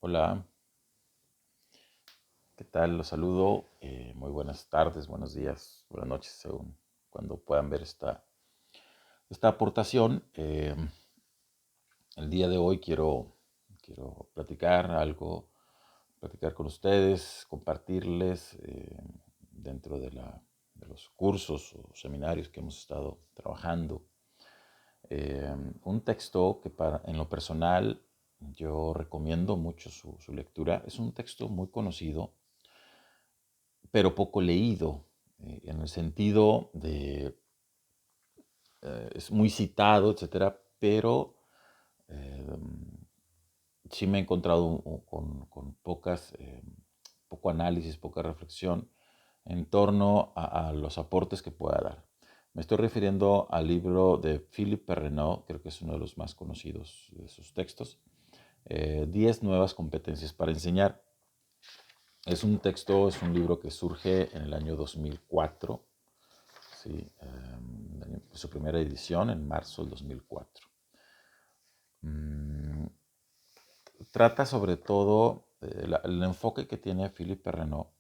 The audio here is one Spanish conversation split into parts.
Hola, ¿qué tal? Los saludo. Muy buenas tardes, buenos días, buenas noches, según cuando puedan ver esta aportación. El día de hoy quiero platicar con ustedes, compartirles dentro de los cursos o seminarios que hemos estado trabajando. Un texto que en lo personal yo recomiendo mucho su lectura. Es un texto muy conocido pero poco leído, en el sentido de, es muy citado, etcétera, pero eh, sí me he encontrado con poco análisis, poca reflexión en torno a los aportes que pueda dar. Me estoy refiriendo al libro de Philippe Perrenot, creo que es uno de los más conocidos de sus textos, 10 nuevas competencias para enseñar. Es un libro que surge en el año 2004, ¿sí? Su primera edición en marzo del 2004. Mm, Trata sobre todo, el enfoque que tiene Philippe Perrenot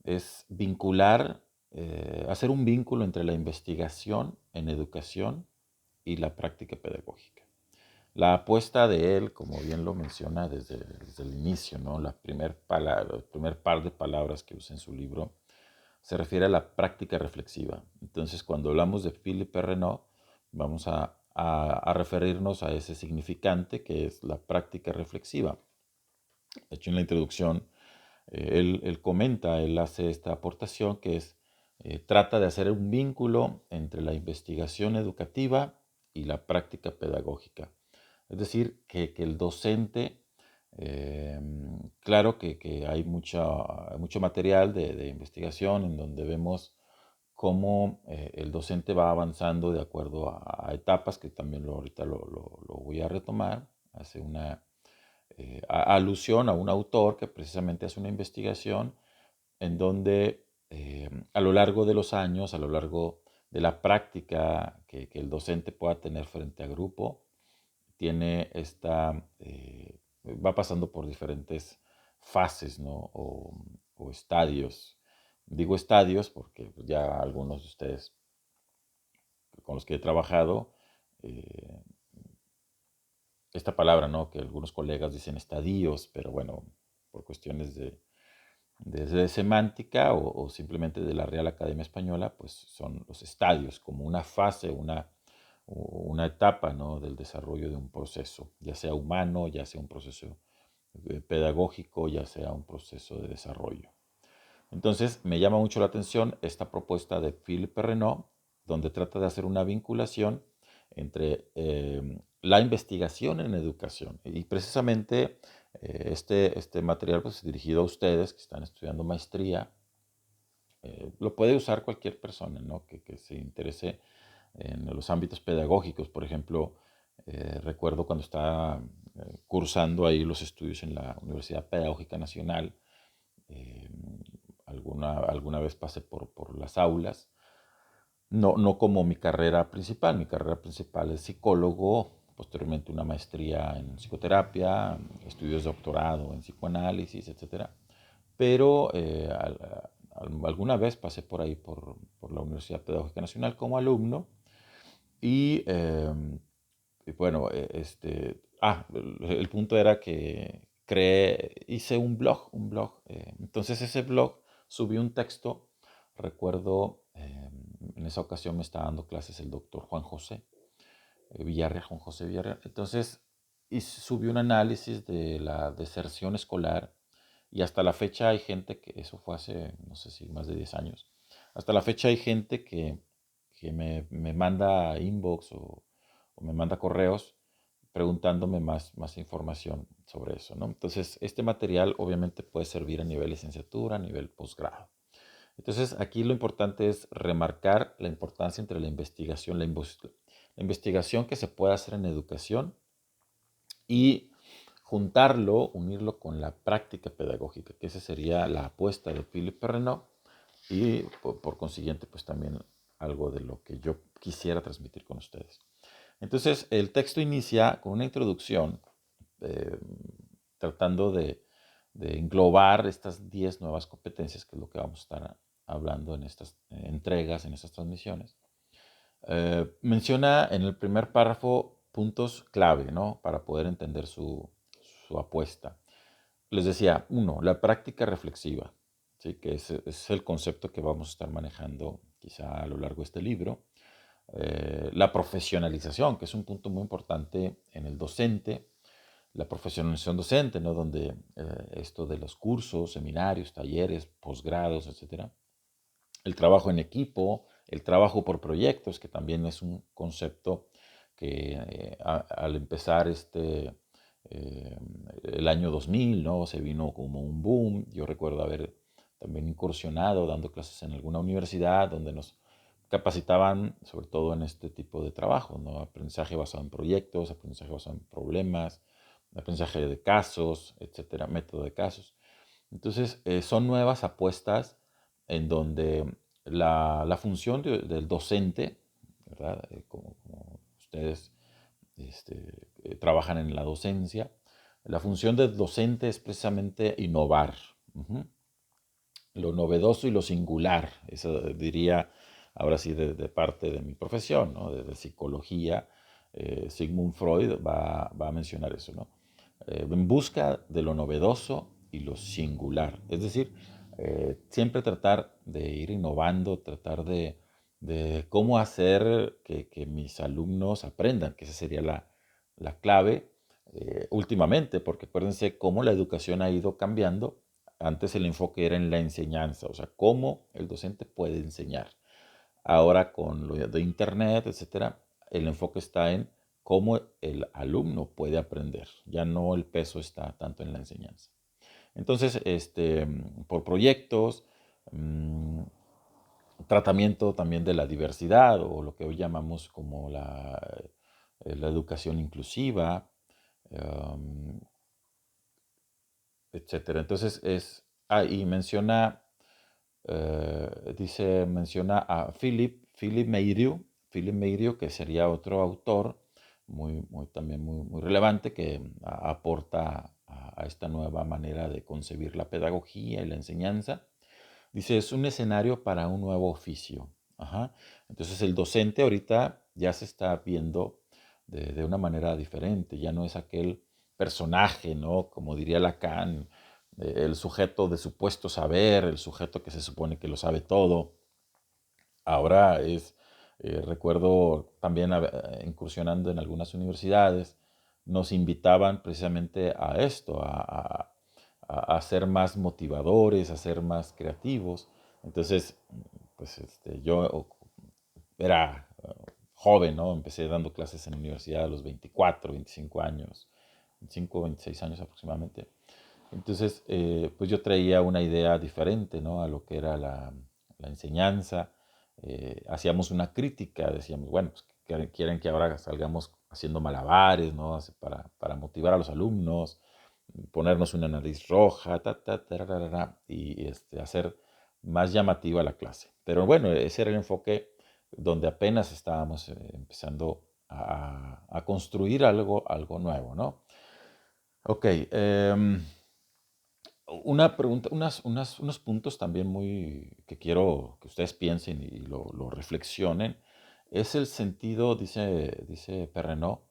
es hacer un vínculo entre la investigación en educación y la práctica pedagógica. La apuesta de él, como bien lo menciona desde el inicio, ¿no? El primer par de palabras que usa en su libro se refiere a la práctica reflexiva. Entonces, cuando hablamos de Philippe Perrenot, vamos a referirnos a ese significante que es la práctica reflexiva. De hecho, en la introducción, él hace esta aportación que trata de hacer un vínculo entre la investigación educativa y la práctica pedagógica. Es decir, que el docente, eh, claro que hay mucho material de investigación en donde vemos cómo el docente va avanzando de acuerdo a etapas, que también ahorita lo voy a retomar. Hace una alusión a un autor que precisamente hace una investigación en donde a lo largo de los años, a lo largo de la práctica que el docente pueda tener frente a grupo, va pasando por diferentes fases, ¿no? O estadios. Digo estadios porque ya algunos de ustedes con los que he trabajado, eh, esta palabra, ¿no? Que algunos colegas dicen estadios, pero bueno, por cuestiones de semántica o simplemente de la Real Academia Española, pues son los estadios, como una fase, una etapa, ¿no? Del desarrollo de un proceso, ya sea humano, ya sea un proceso pedagógico, ya sea un proceso de desarrollo. Entonces, me llama mucho la atención esta propuesta de Philippe Perrenot, donde trata de hacer una vinculación entre la investigación en educación. Y precisamente este material, pues, dirigido a ustedes que están estudiando maestría, lo puede usar cualquier persona, ¿no? Que se interese en los ámbitos pedagógicos. Por ejemplo, recuerdo cuando estaba cursando ahí los estudios en la Universidad Pedagógica Nacional, eh, alguna vez pasé por las aulas, no como mi carrera principal es psicólogo, posteriormente una maestría en psicoterapia, estudios de doctorado en psicoanálisis, etcétera. Pero alguna vez pasé por ahí, por la Universidad Pedagógica Nacional como alumno y, y bueno, el punto era que hice un blog. Entonces ese blog subí un texto, recuerdo, en esa ocasión me estaba dando clases el doctor Juan José Villarreal, Juan José Villarreal. Entonces subí un análisis de la deserción escolar y hasta la fecha hay gente eso fue hace, no sé si más de 10 años, hasta la fecha hay gente que me manda inbox o me manda correos preguntándome más información sobre eso, ¿no? Entonces, este material obviamente puede servir a nivel licenciatura, a nivel posgrado. Entonces, aquí lo importante es remarcar la importancia entre la investigación, la investigación que se puede hacer en educación y unirlo con la práctica pedagógica, que esa sería la apuesta de Philippe Perrenot y por consiguiente, pues también algo de lo que yo quisiera transmitir con ustedes. Entonces, el texto inicia con una introducción, eh, tratando de englobar estas 10 nuevas competencias, que es lo que vamos a estar hablando en estas entregas, en estas transmisiones. Menciona en el primer párrafo puntos clave, ¿no? Para poder entender su apuesta. Les decía, uno, la práctica reflexiva, ¿sí? Que es el concepto que vamos a estar manejando quizá a lo largo de este libro. La profesionalización, que es un punto muy importante en el docente, la profesionalización docente, ¿no? Donde esto de los cursos, seminarios, talleres, posgrados, etcétera. El trabajo en equipo, el trabajo por proyectos, que también es un concepto que al empezar eh, el año 2000, ¿no? Se vino como un boom. Yo recuerdo haber también incursionado dando clases en alguna universidad donde nos capacitaban sobre todo en este tipo de trabajo, ¿no? Aprendizaje basado en proyectos, aprendizaje basado en problemas, aprendizaje de casos, etcétera, método de casos. Entonces, son nuevas apuestas en donde la función del docente, ¿verdad? Como ustedes trabajan en la docencia, la función del docente es precisamente innovar. Ujú. Lo novedoso y lo singular, eso diría ahora sí de parte de mi profesión, ¿no? De psicología. Sigmund Freud va a mencionar eso, ¿no? En busca de lo novedoso y lo singular. Es decir, siempre tratar de ir innovando, tratar de cómo hacer que mis alumnos aprendan, que esa sería la clave últimamente, porque acuérdense cómo la educación ha ido cambiando. Antes el enfoque era en la enseñanza, o sea, cómo el docente puede enseñar. Ahora con lo de internet, etcétera, el enfoque está en cómo el alumno puede aprender. Ya no el peso está tanto en la enseñanza. Entonces, por proyectos, mmm, tratamiento también de la diversidad o lo que hoy llamamos como la educación inclusiva, um, etcétera. Entonces y menciona, menciona a Philip Meiriu, que sería otro autor también muy relevante que aporta a esta nueva manera de concebir la pedagogía y la enseñanza. Dice, es un escenario para un nuevo oficio. Ajá. Entonces el docente ahorita ya se está viendo de una manera diferente, ya no es aquel personaje, ¿no? Como diría Lacan, el sujeto de supuesto saber, el sujeto que se supone que lo sabe todo. Ahora recuerdo también incursionando en algunas universidades, nos invitaban precisamente a esto, a ser más motivadores, a ser más creativos. Entonces, pues yo era joven, ¿no? Empecé dando clases en la universidad a los 24, 25 años, 25, 26 años aproximadamente. Entonces, pues yo traía una idea diferente, ¿no? A lo que era la enseñanza. Hacíamos una crítica, decíamos, bueno, pues, quieren que ahora salgamos haciendo malabares, ¿no? Para motivar a los alumnos, ponernos una nariz roja, y hacer más llamativa la clase. Pero bueno, ese era el enfoque donde apenas estábamos empezando a construir algo nuevo, ¿no? Ok, una pregunta, unos puntos también muy que quiero que ustedes piensen y lo reflexionen, es el sentido, dice Perrenot,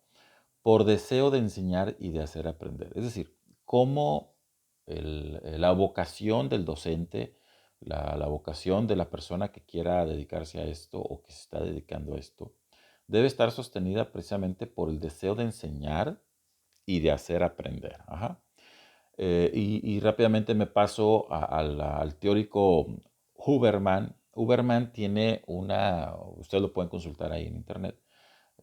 por deseo de enseñar y de hacer aprender. Es decir, cómo la vocación del docente, la vocación de la persona que quiera dedicarse a esto o que se está dedicando a esto, debe estar sostenida precisamente por el deseo de enseñar y de hacer aprender. Ajá. Y rápidamente me paso al teórico Huberman. Huberman tiene ustedes lo pueden consultar ahí en internet,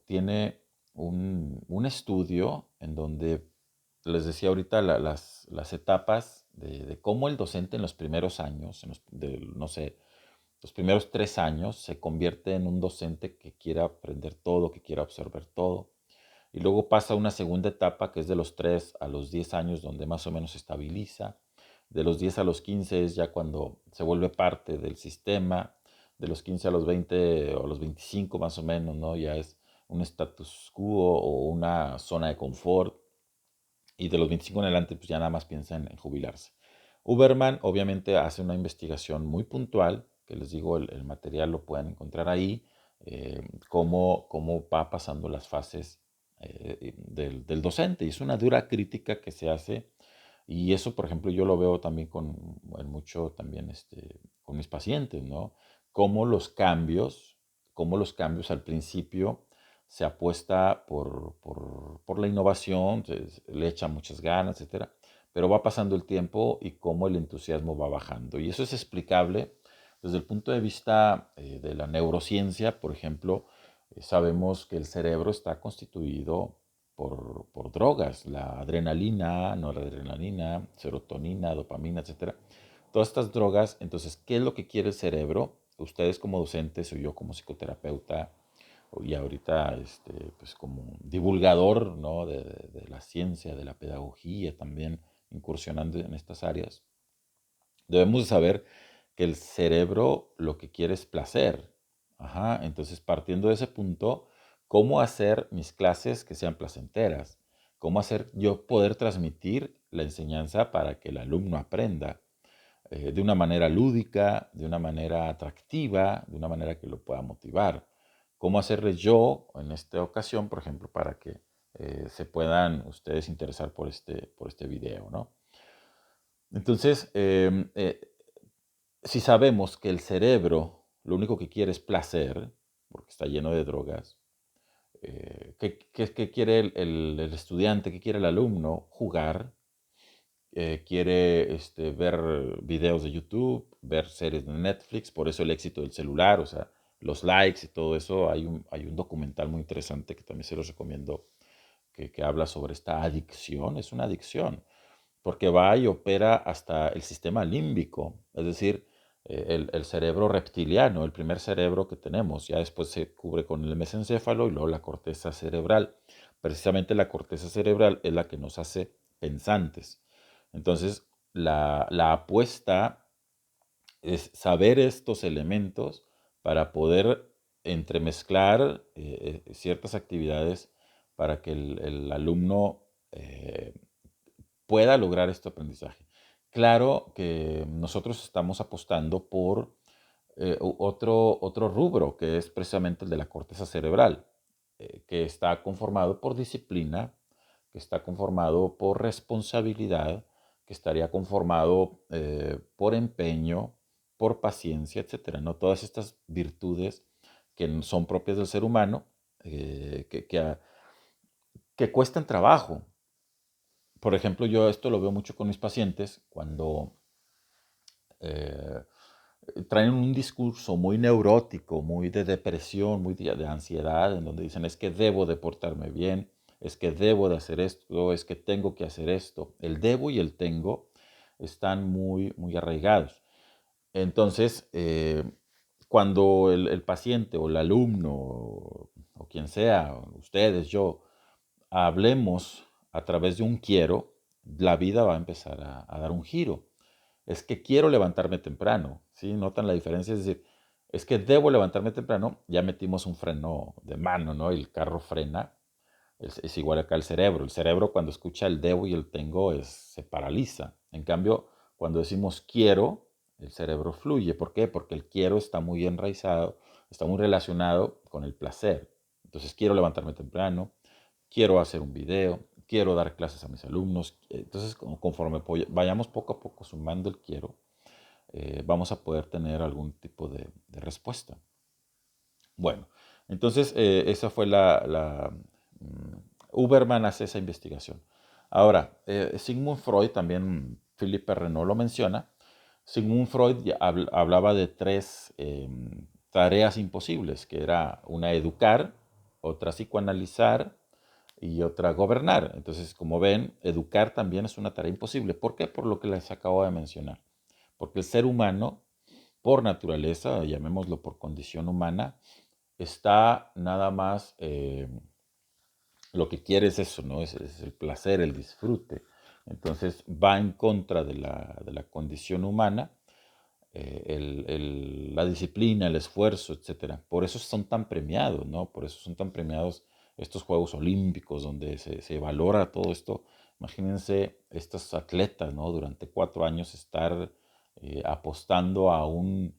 tiene un estudio en donde les decía ahorita las etapas de cómo el docente en los primeros años, no sé, los primeros 3 años, se convierte en un docente que quiera aprender todo, que quiera absorber todo. Y luego pasa una segunda etapa que es de los 3 a los 10 años, donde más o menos se estabiliza. De los 10 a los 15 es ya cuando se vuelve parte del sistema. De los 15 a los 20 o a los 25 más o menos, ¿no? Ya es un status quo o una zona de confort. y de los 25 en adelante pues ya nada más piensa en jubilarse. Uberman obviamente hace una investigación muy puntual, que les digo, el material lo pueden encontrar ahí, cómo va pasando las fases del docente. Y es una dura crítica que se hace y eso, por ejemplo, yo lo veo también en mucho también con mis pacientes, ¿no? Cómo los cambios, cómo los cambios al principio se apuesta por la innovación, le echa muchas ganas, etcétera, pero va pasando el tiempo y cómo el entusiasmo va bajando. Y eso es explicable desde el punto de vista de la neurociencia, por ejemplo, sabemos que el cerebro está constituido por drogas, la adrenalina, noradrenalina, serotonina, dopamina, etcétera. Todas estas drogas, entonces, ¿qué es lo que quiere el cerebro? Ustedes como docentes o yo como psicoterapeuta y ahorita pues como divulgador, ¿no? de la ciencia, de la pedagogía, también incursionando en estas áreas, debemos de saber que el cerebro lo que quiere es placer. Ajá, entonces partiendo de ese punto, ¿cómo hacer mis clases que sean placenteras? ¿Cómo hacer yo poder transmitir la enseñanza para que el alumno aprenda de una manera lúdica, de una manera atractiva, de una manera que lo pueda motivar? ¿Cómo hacerle yo en esta ocasión, por ejemplo, para que se puedan ustedes interesar por este video, ¿no? Entonces, si sabemos que el cerebro lo único que quiere es placer, porque está lleno de drogas, ¿qué quiere el estudiante? ¿Qué quiere el alumno? Jugar. Quiere ver videos de YouTube, ver series de Netflix, por eso el éxito del celular, o sea, los likes y todo eso. Hay un documental muy interesante que también se los recomiendo, que habla sobre esta adicción. Es una adicción porque va y opera hasta el sistema límbico, es decir, el cerebro reptiliano, el primer cerebro que tenemos. Ya después se cubre con el mesencéfalo y luego la corteza cerebral. Precisamente la corteza cerebral es la que nos hace pensantes. Entonces, la apuesta es saber estos elementos para poder entremezclar ciertas actividades para que el alumno pueda lograr este aprendizaje. Claro que nosotros estamos apostando por otro rubro, que es precisamente el de la corteza cerebral, que está conformado por disciplina, que está conformado por responsabilidad, que estaría conformado por empeño, por paciencia, etcétera, ¿no? Todas estas virtudes que son propias del ser humano, que cuestan trabajo. Por ejemplo, yo esto lo veo mucho con mis pacientes cuando eh, traen un discurso muy neurótico, muy de depresión, muy de ansiedad, en donde dicen es que debo de portarme bien, es que debo de hacer esto, es que tengo que hacer esto. El debo y el tengo están muy arraigados. Entonces, cuando el paciente o el alumno o quien sea, ustedes, yo, hablemos a través de un quiero, la vida va a empezar a dar un giro. Es que quiero levantarme temprano, ¿sí? ¿Notan la diferencia? Es decir, es que debo levantarme temprano, ya metimos un freno de mano, ¿no? Y el carro frena. Es igual acá el cerebro. El cerebro cuando escucha el debo y el tengo se paraliza. En cambio, cuando decimos quiero, el cerebro fluye. ¿Por qué? Porque el quiero está muy enraizado, está muy relacionado con el placer. Entonces quiero levantarme temprano, quiero hacer un video, quiero dar clases a mis alumnos. Entonces, conforme vayamos poco a poco sumando el quiero, vamos a poder tener algún tipo de respuesta. Bueno, entonces esa fue Uberman hace esa investigación. Ahora, Sigmund Freud, también Philippe Renaud lo menciona. Sigmund Freud ya hablaba de tres tareas imposibles, que era una educar, otra psicoanalizar y otra gobernar. Entonces, como ven, educar también es una tarea imposible. ¿Por qué? Por lo que les acabo de mencionar. Porque el ser humano, por naturaleza, llamémoslo por condición humana, está nada más, lo que quiere es eso, ¿no? Es el placer, el disfrute. Entonces va en contra de la condición humana, la disciplina, el esfuerzo, etcétera. Por eso son tan premiados, ¿no? Por eso son tan premiados estos Juegos Olímpicos, donde se valora todo esto, Imagínense estos atletas, ¿no? Durante 4 años estar apostando a un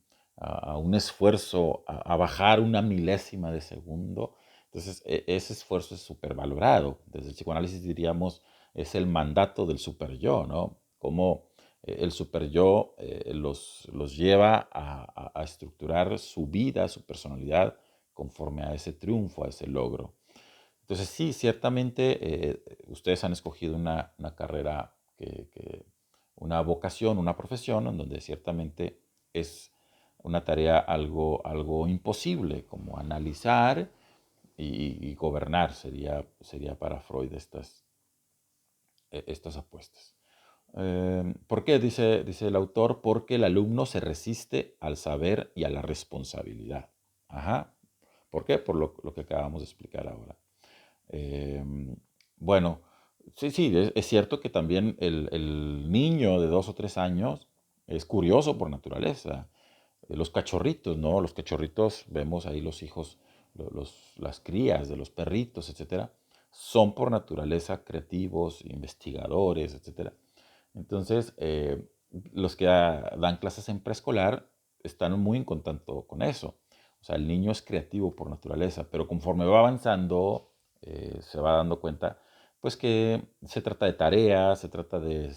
esfuerzo, a bajar una milésima de segundo. Entonces, ese esfuerzo es súper valorado. Desde el psicoanálisis diríamos, es el mandato del super yo, ¿no? Como el super yo los lleva a estructurar su vida, su personalidad, conforme a ese triunfo, a ese logro. Entonces, sí, ciertamente ustedes han escogido una carrera, una vocación, una profesión, en donde ciertamente es una tarea algo imposible, como analizar y gobernar, sería para Freud estas apuestas. ¿Por qué? Dice el autor, porque el alumno se resiste al saber y a la responsabilidad. Ajá. ¿Por qué? Por lo que acabamos de explicar ahora. Eh, bueno, sí, sí, es cierto que también el niño de 2 o 3 años es curioso por naturaleza. Los cachorritos, ¿no? Los cachorritos, vemos ahí los hijos, las crías de los perritos, etcétera, son por naturaleza creativos, investigadores, etcétera. Entonces, los que dan clases en preescolar están muy en contacto con eso. O sea, el niño es creativo por naturaleza, pero conforme va avanzando, se va dando cuenta, pues que se trata de tareas, se trata de,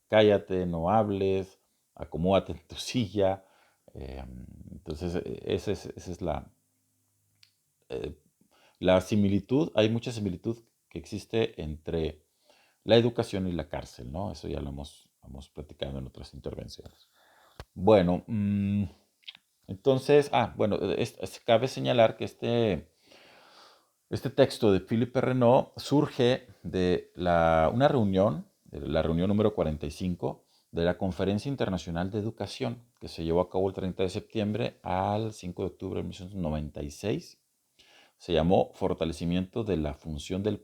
cállate, no hables, acomódate en tu silla. eh, entonces, esa es eh, la similitud, hay mucha similitud que existe entre la educación y la cárcel, ¿no? Eso ya lo hemos platicado en otras intervenciones. Bueno, entonces, bueno, cabe señalar que este texto de Philippe Renaud surge de una reunión, de la reunión número 45 de la Conferencia Internacional de Educación, que se llevó a cabo el 30 de septiembre al 5 de octubre de 1996. Se llamó Fortalecimiento de la función del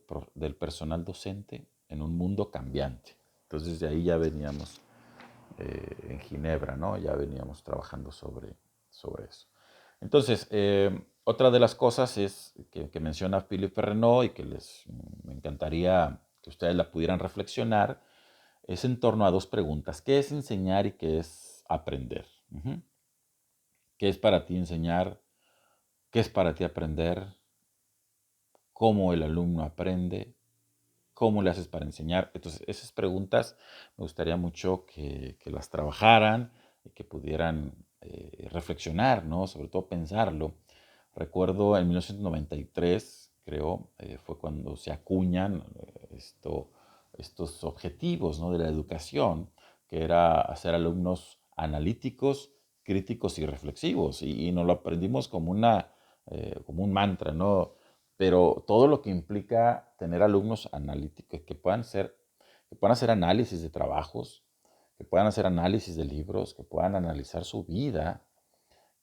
personal docente en un mundo cambiante. Entonces de ahí ya veníamos en Ginebra, ¿no? Ya veníamos trabajando sobre eso. Entonces, otra de las cosas es que menciona Philippe Renaud y que me encantaría que ustedes la pudieran reflexionar, es en torno a dos preguntas. ¿Qué es enseñar y qué es aprender? Ujú. ¿Qué es para ti enseñar? ¿Qué es para ti aprender? ¿Cómo el alumno aprende? ¿Cómo le haces para enseñar? Entonces, esas preguntas me gustaría mucho que las trabajaran y que pudieran reflexionar, ¿no? Sobre todo pensarlo. Recuerdo en 1993, creo, fue cuando se acuñan estos objetivos, ¿no? De la educación, que era hacer alumnos analíticos, críticos y reflexivos. Y nos lo aprendimos como un mantra, ¿no? Pero todo lo que implica tener alumnos analíticos que puedan hacer análisis de trabajos, que puedan hacer análisis de libros, que puedan analizar su vida,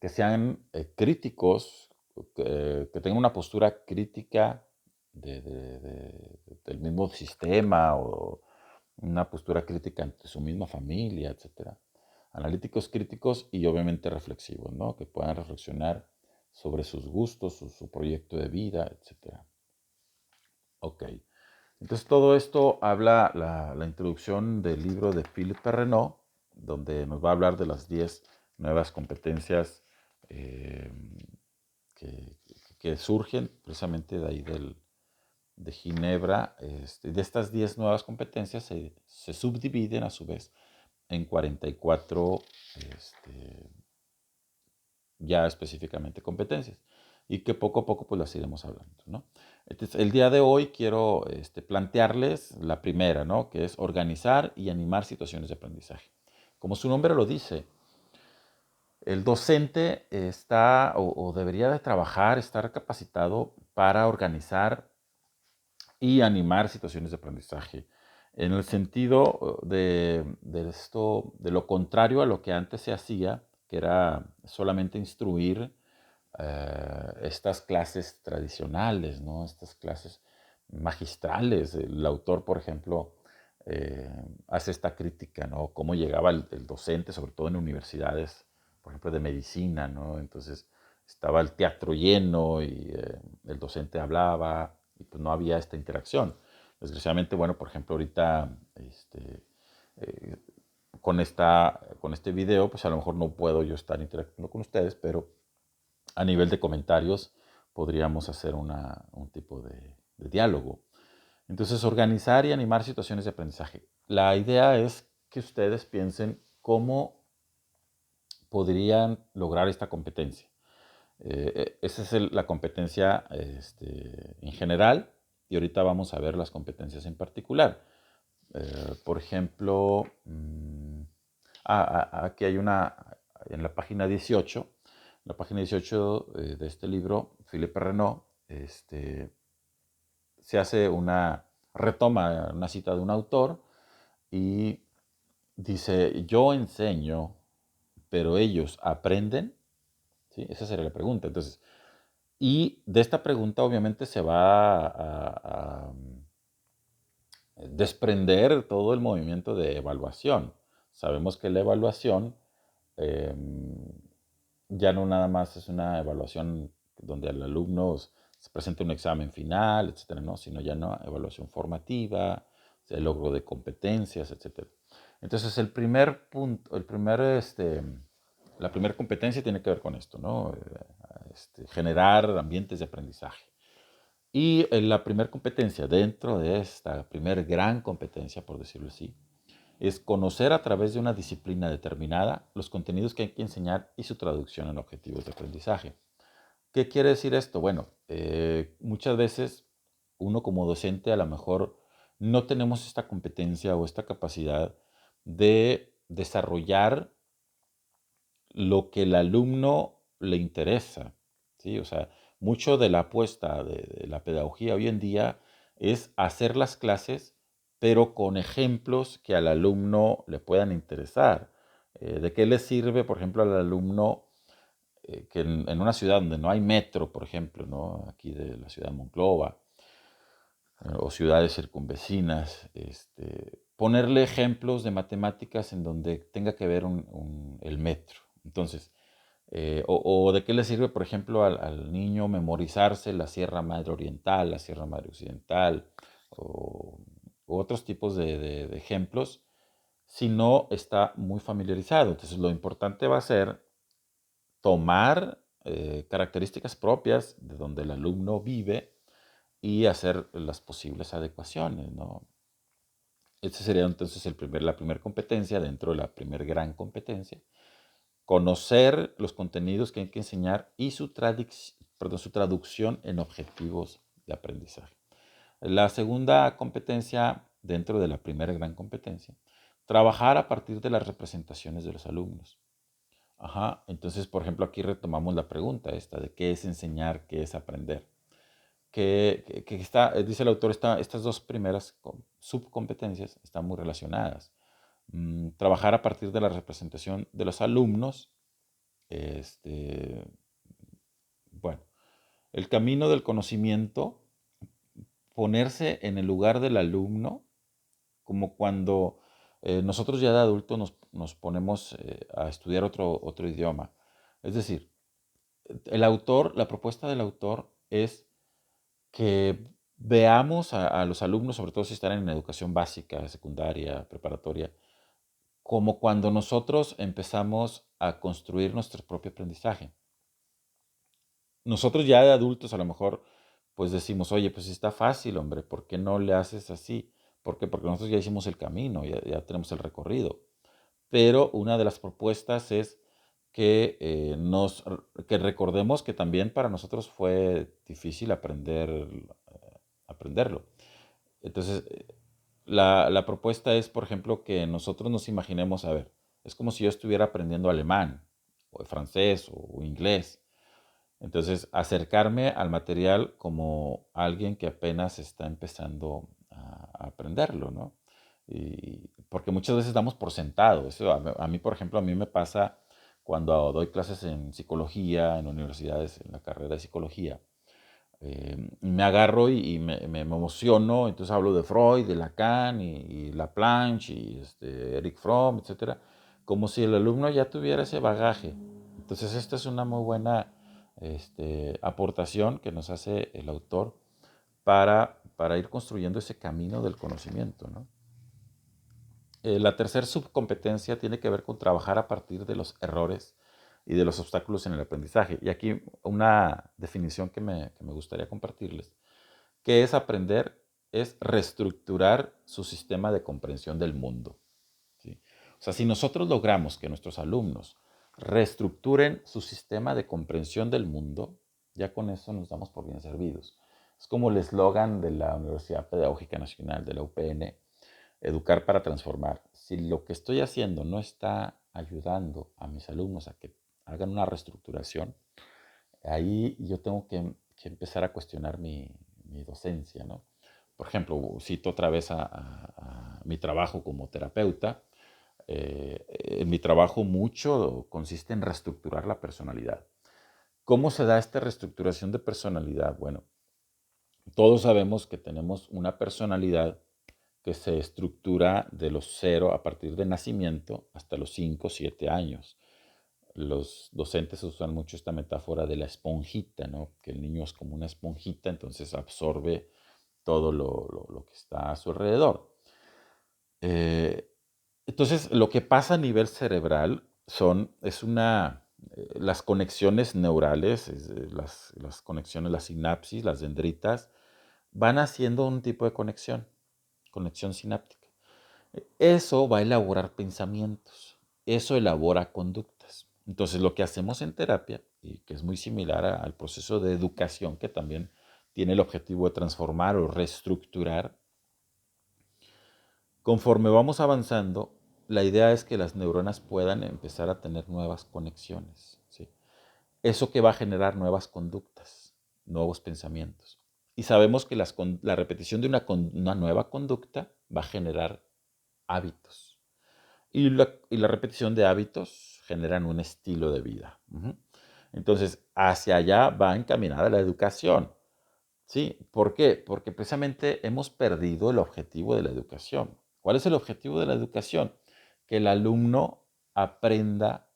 que sean críticos, que tengan una postura crítica del mismo sistema o una postura crítica ante su misma familia, etcétera. Analíticos, críticos y obviamente reflexivos, ¿no? Que puedan reflexionar sobre sus gustos, su proyecto de vida, etcétera. Ok. Entonces todo esto habla la introducción del libro de Philippe Renaud, donde nos va a hablar de las 10 nuevas competencias eh, que, que surgen precisamente de ahí de Ginebra. De estas 10 nuevas competencias se subdividen a su vez en 44 este, ya específicamente competencias y que poco a poco pues las iremos hablando, ¿no? Entonces, el día de hoy quiero plantearles la primera, ¿no? Que es organizar y animar situaciones de aprendizaje. Como su nombre lo dice, el docente está o debería de trabajar, estar capacitado para organizar y animar situaciones de aprendizaje. En el sentido de lo contrario a lo que antes se hacía, que era solamente instruir estas clases tradicionales, ¿no? Estas clases magistrales. El autor, por ejemplo, hace esta crítica, ¿no? Cómo llegaba el docente, sobre todo en universidades, por ejemplo, de medicina, ¿no? Entonces estaba el teatro lleno y el docente hablaba y pues no había esta interacción. Desgraciadamente, bueno, por ejemplo, ahorita eh, con este video, pues a lo mejor no puedo yo estar interactuando con ustedes, pero a nivel de comentarios podríamos hacer un tipo de diálogo. Entonces, organizar y animar situaciones de aprendizaje. La idea es que ustedes piensen cómo podrían lograr esta competencia. Esa es la competencia en general y ahorita vamos a ver las competencias en particular. Por ejemplo, aquí hay en la página 18 de este libro, Philippe Renaud, se hace retoma una cita de un autor y dice, yo enseño, pero ellos aprenden, ¿sí? Esa sería la pregunta. Entonces, y de esta pregunta obviamente se va a desprender todo el movimiento de evaluación. Sabemos que la evaluación ya no nada más es una evaluación donde al alumno se presenta un examen final, etcétera, ¿no? Sino ya una evaluación formativa, el logro de competencias, etcétera. Entonces, el primer punto, la primera competencia tiene que ver con esto, ¿no? Generar ambientes de aprendizaje. Y la primera competencia dentro de esta primera gran competencia, por decirlo así, es conocer a través de una disciplina determinada los contenidos que hay que enseñar y su traducción en objetivos de aprendizaje. ¿Qué quiere decir esto? Bueno, muchas veces uno como docente a lo mejor no tenemos esta competencia o esta capacidad de desarrollar lo que el alumno le interesa, ¿sí? O sea, mucho de la apuesta de la pedagogía hoy en día es hacer las clases, pero con ejemplos que al alumno le puedan interesar. ¿De qué le sirve, por ejemplo, al alumno que en una ciudad donde no hay metro, por ejemplo, ¿no? Aquí de la ciudad de Monclova, o ciudades circunvecinas, ponerle ejemplos de matemáticas en donde tenga que ver el metro? Entonces, o de qué le sirve, por ejemplo, al niño memorizarse la Sierra Madre Oriental, la Sierra Madre Occidental, o, u otros tipos de ejemplos, si no está muy familiarizado. Entonces, lo importante va a ser tomar características propias de donde el alumno vive y hacer las posibles adecuaciones, ¿no? Esta sería entonces la primera competencia dentro de la primera gran competencia. Conocer los contenidos que hay que enseñar y su traducción en objetivos de aprendizaje. La segunda competencia dentro de la primera gran competencia, trabajar a partir de las representaciones de los alumnos. Ajá, entonces, por ejemplo, aquí retomamos la pregunta esta de qué es enseñar, qué es aprender. Dice el autor, estas dos primeras subcompetencias están muy relacionadas. Trabajar a partir de la representación de los alumnos, este, bueno, el camino del conocimiento, ponerse en el lugar del alumno, como cuando nosotros ya de adultos nos ponemos a estudiar otro idioma. Es decir, la propuesta del autor es que veamos a los alumnos, sobre todo si están en educación básica, secundaria, preparatoria, como cuando nosotros empezamos a construir nuestro propio aprendizaje. Nosotros ya de adultos a lo mejor pues decimos, oye, pues está fácil, hombre, ¿por qué no le haces así? ¿Por qué? Porque nosotros ya hicimos el camino, ya tenemos el recorrido. Pero una de las propuestas es que, que recordemos que también para nosotros fue difícil aprenderlo. Entonces, la propuesta es, por ejemplo, que nosotros nos imaginemos, a ver, es como si yo estuviera aprendiendo alemán, o francés, o inglés. Entonces, acercarme al material como alguien que apenas está empezando a aprenderlo, ¿no? Porque muchas veces damos por sentado. Eso a mí, por ejemplo, a mí me pasa cuando doy clases en psicología, en universidades, en la carrera de psicología. Me agarro y me emociono, entonces hablo de Freud, de Lacan y Laplanche y Eric Fromm, etcétera, como si el alumno ya tuviera ese bagaje. Entonces esta es una muy buena aportación que nos hace el autor para para ir construyendo ese camino del conocimiento, ¿no? La tercera subcompetencia tiene que ver con trabajar a partir de los errores y de los obstáculos en el aprendizaje. Y aquí una definición que me gustaría compartirles, que es aprender, es reestructurar su sistema de comprensión del mundo, ¿sí? O sea, si nosotros logramos que nuestros alumnos reestructuren su sistema de comprensión del mundo, ya con eso nos damos por bien servidos. Es como el eslogan de la Universidad Pedagógica Nacional, de la UPN, educar para transformar. Si lo que estoy haciendo no está ayudando a mis alumnos a que hagan una reestructuración, ahí yo tengo que empezar a cuestionar mi docencia, ¿no? Por ejemplo, cito otra vez a mi trabajo como terapeuta. En mi trabajo mucho consiste en reestructurar la personalidad. ¿Cómo se da esta reestructuración de personalidad? Bueno, todos sabemos que tenemos una personalidad que se estructura de los 0 a partir de nacimiento hasta los 5 o 7 años. Los docentes usan mucho esta metáfora de la esponjita, ¿no? Que el niño es como una esponjita, entonces absorbe todo lo que está a su alrededor. Eh, entonces, lo que pasa a nivel cerebral las conexiones neurales, las conexiones, las sinapsis, las dendritas, van haciendo un tipo de conexión sináptica. Eso va a elaborar pensamientos, eso elabora conductas. Entonces, lo que hacemos en terapia, y que es muy similar al proceso de educación, que también tiene el objetivo de transformar o reestructurar, conforme vamos avanzando, la idea es que las neuronas puedan empezar a tener nuevas conexiones, ¿sí? Eso que va a generar nuevas conductas, nuevos pensamientos. Y sabemos que la repetición de una nueva conducta va a generar hábitos. Y la repetición de hábitos generan un estilo de vida. Entonces, hacia allá va encaminada la educación. ¿Sí? ¿Por qué? Porque precisamente hemos perdido el objetivo de la educación. ¿Cuál es el objetivo de la educación? Que el alumno aprenda